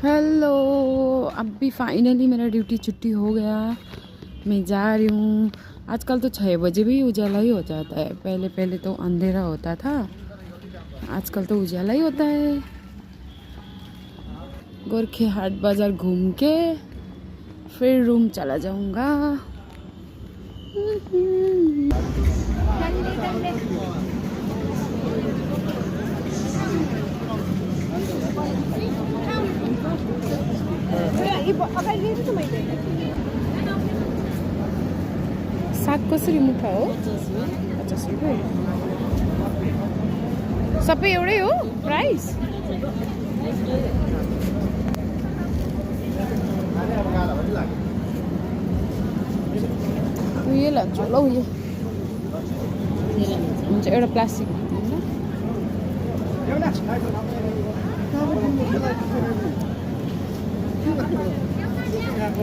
Hello, अभी finally मेरा duty छुट्टी हो गया। मैं जा रही हूँ। आजकल तो 6 बजे भी उजाला ही हो जाता है। पहले पहले तो अंधेरा होता था, आजकल तो उजाला ही होता है। गोरखे हाट बाज़ार घूम के फिर रूम चला जाऊँगा। साग कसरी मुठा हो? 50 रुपियाँ। सबै एउटै हो प्राइस? उयो लान्छु होला उयो हुन्छ, एउटा प्लास्टिक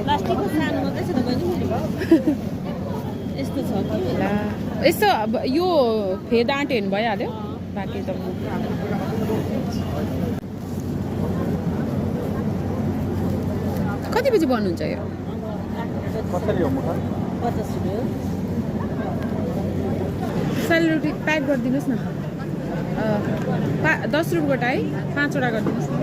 प्लास्टिकको सानो मात्रै छ त बहिनी। यस्तो छ कि यस्तो अब यो फेद आँटे नि भइहाल्यो। बाँकी त कति बजी बन्नुहुन्छ यो? 50 रुपियाँ। सेलरोटी प्याक गरिदिनुहोस् न। 10 रुपियाँ गोटा है, 5वटा गरिदिनुहोस् न।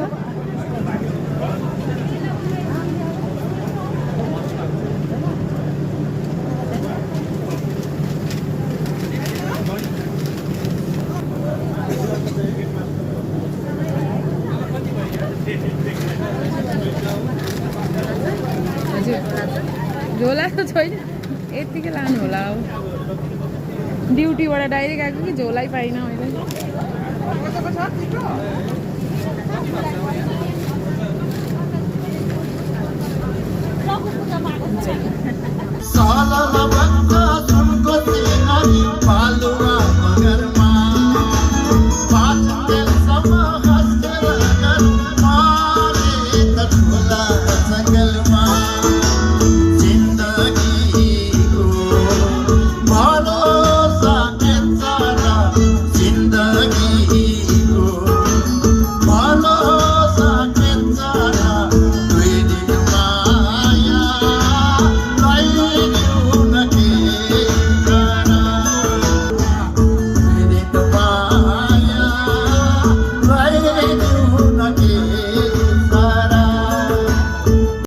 हजुर, झोला त छैन, यतिकै लानु होला। अब ड्युटीबाट डाइरेक्ट आएको कि झोलै पाइनँ मैले।